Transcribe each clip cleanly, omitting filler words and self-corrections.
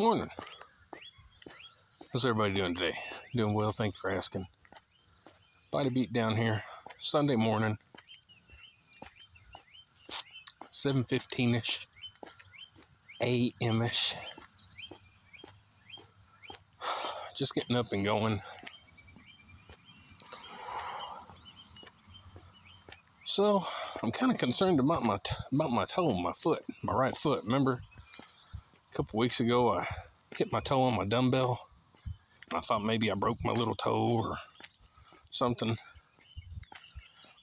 Morning. How's everybody doing today? Doing well, thank you for asking. Body beat down here. Sunday morning. 7:15-ish. a.m.-ish. Just getting up and going. So, I'm kind of concerned about my toe, my foot, my right foot. Remember, a couple weeks ago, I hit my toe on my dumbbell. And I thought maybe I broke my little toe or something.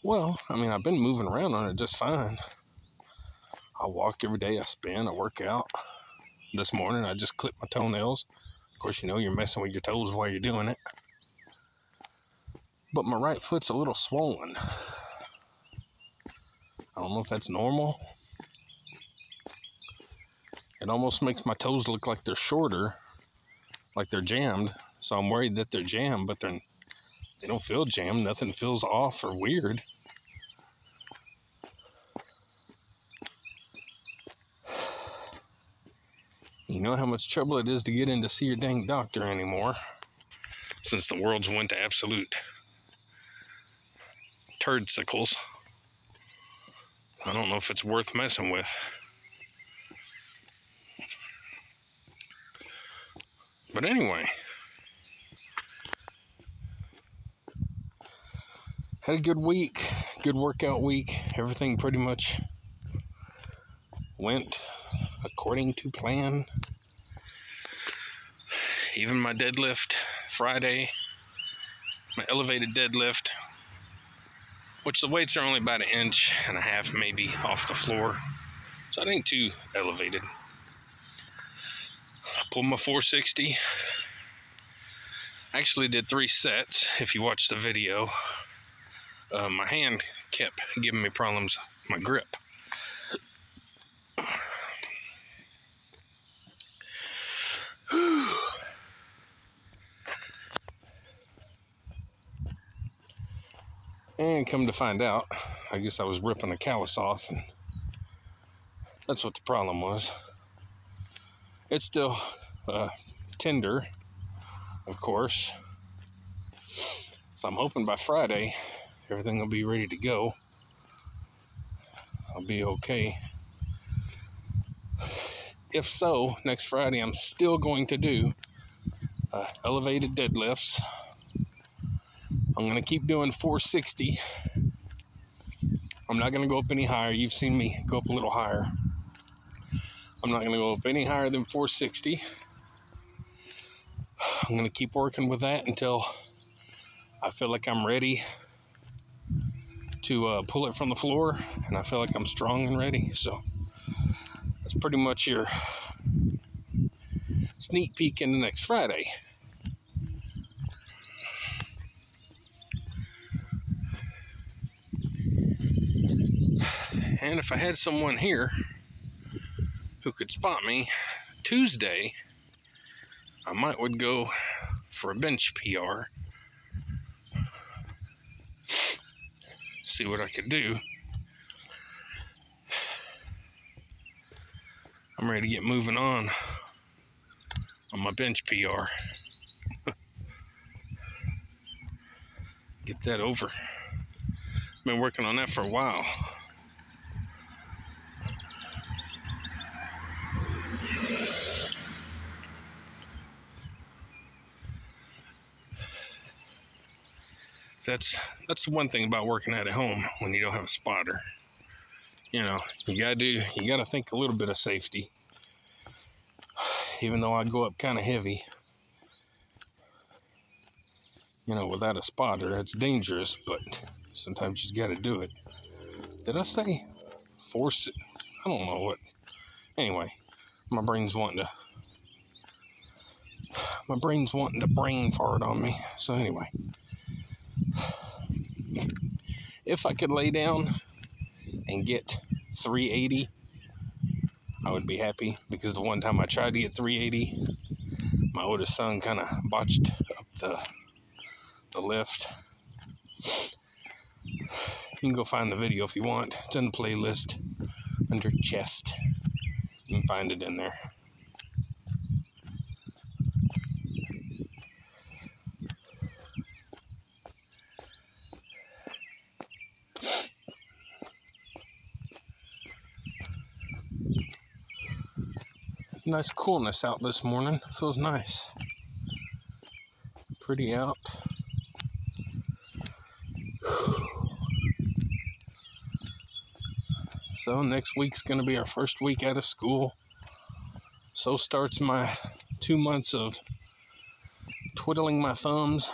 Well, I mean, I've been moving around on it just fine. I walk every day, I spin, I work out. This morning, I just clipped my toenails. Of course, you know, you're messing with your toes while you're doing it. But my right foot's a little swollen. I don't know if that's normal. It almost makes my toes look like they're shorter, like they're jammed. So I'm worried that they're jammed, but they don't feel jammed. Nothing feels off or weird. You know how much trouble it is to get in to see your dang doctor anymore, since the world's went to absolute turdcicles. I don't know if it's worth messing with. But anyway, had a good week, good workout week. Everything pretty much went according to plan. Even my deadlift Friday, my elevated deadlift, which the weights are only about 1.5 inches maybe off the floor, so it ain't too elevated. I pulled my 460. I actually did 3 sets. If you watch the video, my hand kept giving me problems, my grip. And come to find out, I guess I was ripping a callus off, and that's what the problem was. It's still tender, of course. So I'm hoping by Friday, everything will be ready to go. I'll be okay. If so, next Friday, I'm still going to do elevated deadlifts. I'm going to keep doing 460. I'm not going to go up any higher. You've seen me go up a little higher. I'm not going to go up any higher than 460. I'm going to keep working with that until I feel like I'm ready to pull it from the floor, and I feel like I'm strong and ready. So that's pretty much your sneak peek into next Friday. And if I had someone here who could spot me Tuesday, I would go for a bench PR. See what I could do. I'm ready to get moving on my bench PR. Get that over. Been working on that for a while. That's the one thing about working out at home when you don't have a spotter. You know, you gotta think a little bit of safety. Even though I go up kind of heavy, you know, without a spotter, it's dangerous, but sometimes you gotta do it. Did I say force it? I don't know what. Anyway, my brain's wanting to brain fart on me. So anyway, if I could lay down and get 380, I would be happy, because the one time I tried to get 380, my oldest son kind of botched up the lift. You can go find the video if you want. It's in the playlist under chest. You can find it in there. Nice coolness out this morning. Feels nice. Pretty out. So next week's going to be our first week out of school. So starts my 2 months of twiddling my thumbs.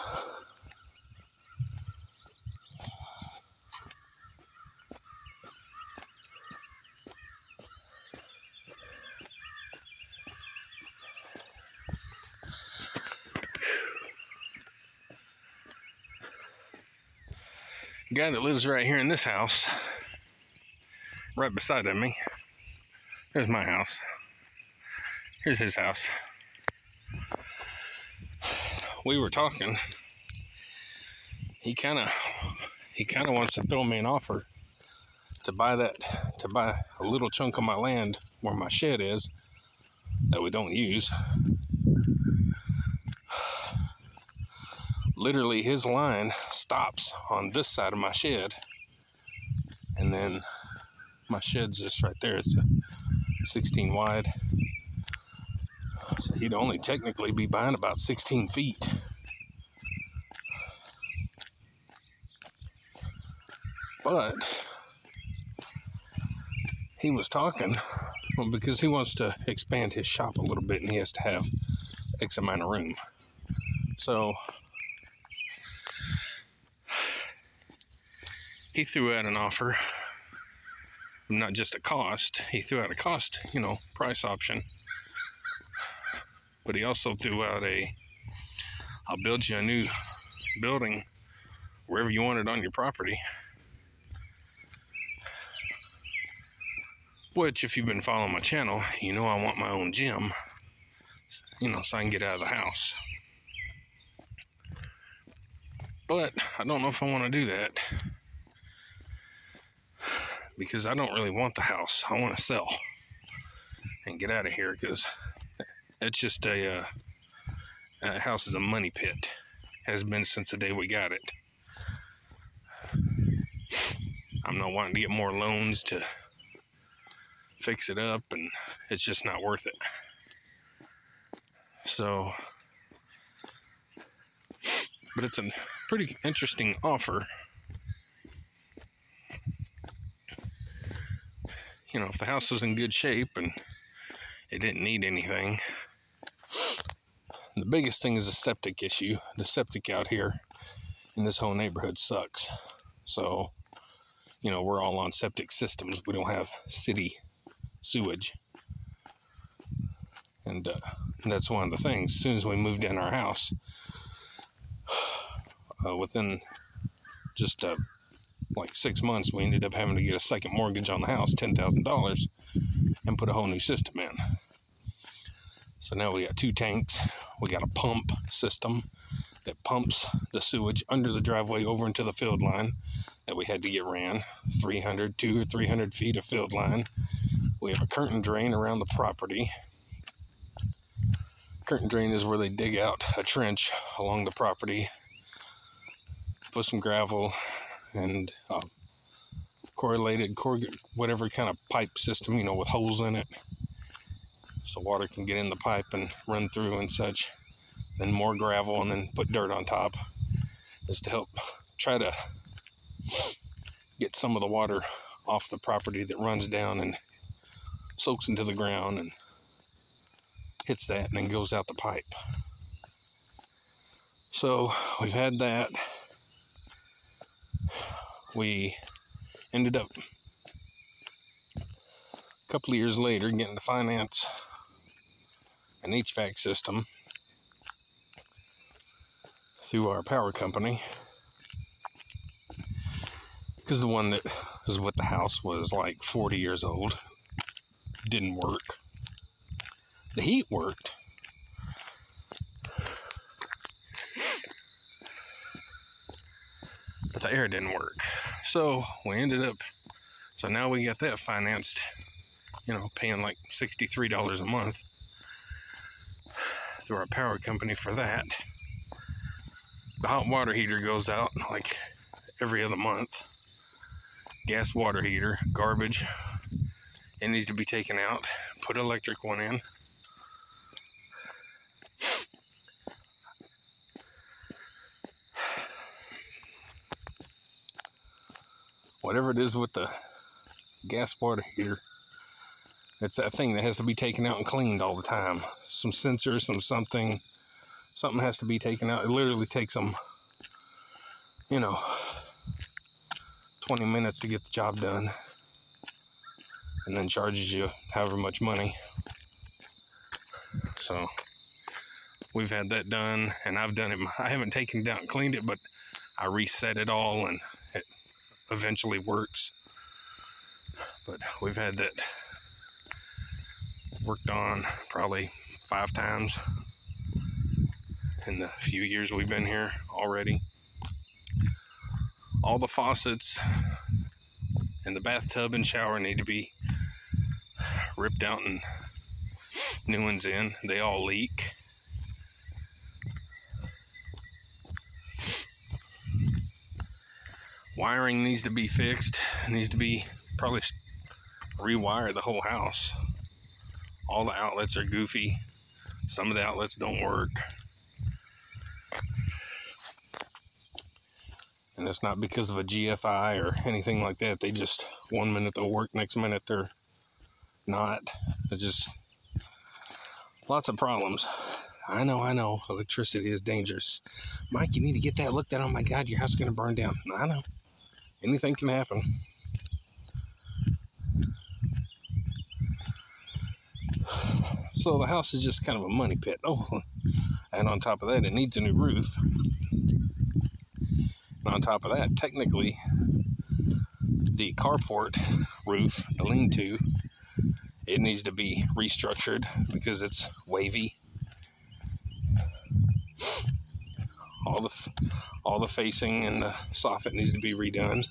Guy that lives right here in this house, right beside of me, there's my house. Here's his house. We were talking. He kind of wants to throw me an offer to buy a little chunk of my land where my shed is that we don't use. Literally, his line stops on this side of my shed, and then my shed's just right there. It's a 16 wide, so he'd only technically be buying about 16 feet. But he was talking, well, because he wants to expand his shop a little bit, and he has to have X amount of room. So he threw out an offer, not just a cost. He threw out a cost, price option. But he also threw out I'll build you a new building wherever you want it on your property. Which, if you've been following my channel, I want my own gym, so I can get out of the house. But I don't know if I want to do that, because I don't really want the house. I want to sell and get out of here, because it's just a house is a money pit. Has been since the day we got it. I'm not wanting to get more loans to fix it up, and it's just not worth it. So, but it's a pretty interesting offer. If the house was in good shape and it didn't need anything. The biggest thing is a septic issue. The septic out here in this whole neighborhood sucks. So, we're all on septic systems. We don't have city sewage. And that's one of the things. As soon as we moved in our house, within just like 6 months, we ended up having to get a second mortgage on the house, $10,000, and put a whole new system in. So now we got 2 tanks. We got a pump system that pumps the sewage under the driveway over into the field line that we had to get ran. 200 or 300 feet of field line. We have a curtain drain around the property. Curtain drain is where they dig out a trench along the property, put some gravel and corrugated, whatever kind of pipe system, with holes in it, so water can get in the pipe and run through and such. Then more gravel, and then put dirt on top, is to help try to get some of the water off the property that runs down and soaks into the ground and hits that and then goes out the pipe. So we've had that. We ended up a couple of years later getting to finance an HVAC system through our power company, because the one that was with the house was like 40 years old. Didn't work. The heat worked, but the air didn't work. So we ended up, so now we got that financed, paying like $63 a month through our power company for that. The hot water heater goes out like every other month. Gas water heater, garbage. It needs to be taken out. Put an electric one in. whatever it is with the gas water heater, it's that thing that has to be taken out and cleaned all the time. Some sensor, something has to be taken out. It literally takes them, 20 minutes to get the job done, and then charges you however much money. So we've had that done, and I've done it. I haven't taken it out and cleaned it, but I reset it all, and it eventually works. But we've had that worked on probably 5 times in the few years we've been here already. All the faucets in the bathtub and shower need to be ripped out and new ones in. They all leak. Wiring needs to be fixed. It needs to be probably rewire the whole house. All the outlets are goofy. Some of the outlets don't work. And it's not because of a GFI or anything like that. They just, 1 minute they'll work, next minute they're not. It's just lots of problems. I know. Electricity is dangerous. Mike, you need to get that looked at. Oh my God, your house is going to burn down. I know. Anything can happen. So the house is just kind of a money pit. Oh, and on top of that, it needs a new roof. And on top of that, technically, the carport roof, the lean-to, it needs to be restructured because it's wavy. All the facing and the soffit needs to be redone.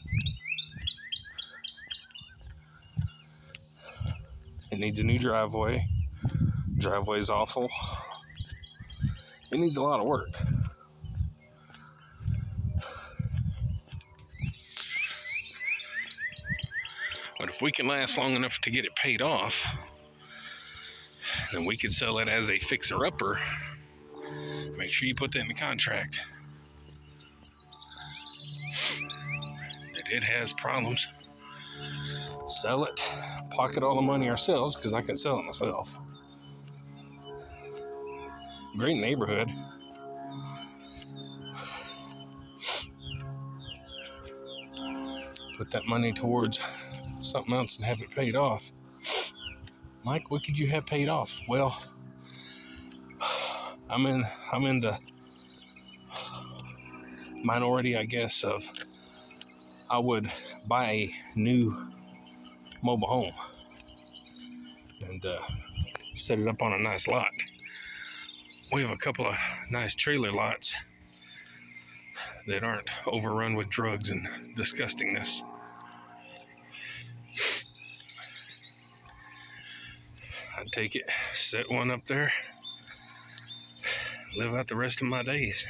It needs a new driveway. Driveway's awful. It needs a lot of work. But if we can last long enough to get it paid off, then we could sell it as a fixer-upper. Make sure you put that in the contract. That it has problems. Sell it, pocket all the money ourselves, because I can sell it myself. Great neighborhood. Put that money towards something else and have it paid off. Mike, what could you have paid off? Well, I'm in the minority, I guess, of I would buy a new mobile home and set it up on a nice lot. We have a couple of nice trailer lots that aren't overrun with drugs and disgustingness. I'd take it, set one up there, live out the rest of my days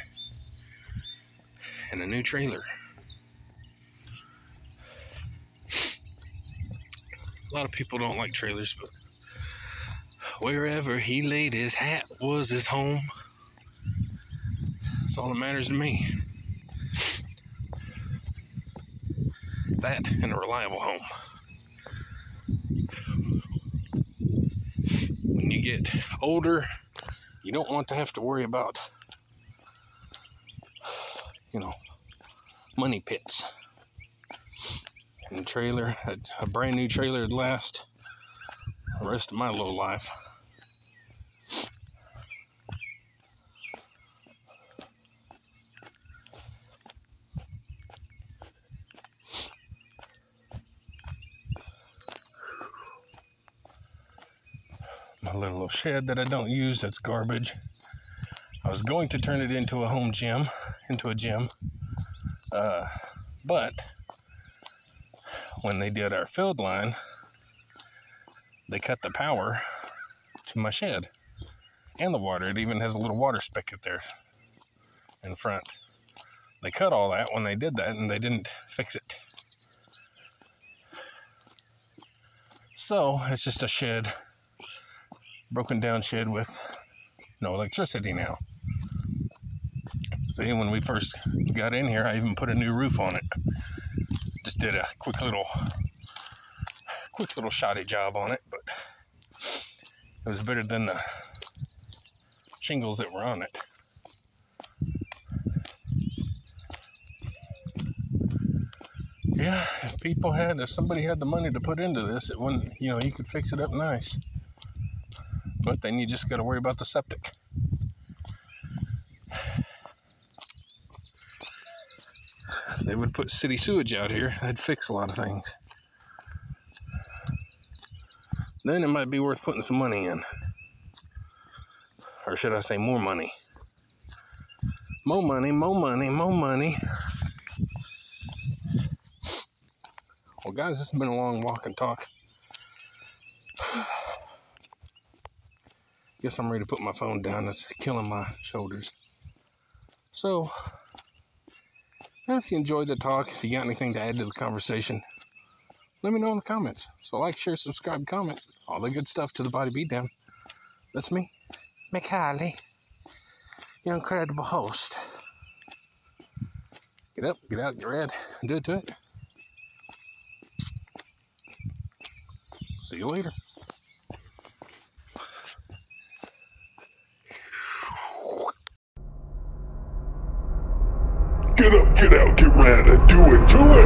in a new trailer. A lot of people don't like trailers, but wherever he laid his hat was his home. That's all that matters to me. That and a reliable home. When you get older, you don't want to have to worry about, money pits. And a trailer, a brand new trailer would last the rest of my little life. My little shed that I don't use, that's garbage. I was going to turn it into a home gym, but when they did our field line, they cut the power to my shed and the water. It even has a little water spigot there in front. They cut all that when they did that, and they didn't fix it. So it's just a shed, broken down shed with no electricity now. See, when we first got in here, I even put a new roof on it. Just did a quick little shoddy job on it, but it was better than the shingles that were on it. Yeah, if somebody had the money to put into this, it wouldn't, you could fix it up nice. But then you just got to worry about the septic. If they would put city sewage out here, that'd fix a lot of things. Then it might be worth putting some money in. Or should I say more money? More money, more money, more money. Well, guys, this has been a long walk and talk. Guess I'm ready to put my phone down. It's killing my shoulders. So, if you enjoyed the talk, if you got anything to add to the conversation, let me know in the comments. So like, share, subscribe, comment. All the good stuff to the Body Beatdown. That's me, McKiley, your incredible host. Get up, get out, get red, and do it to it. See you later. Get up, get out, get red, and do it to it.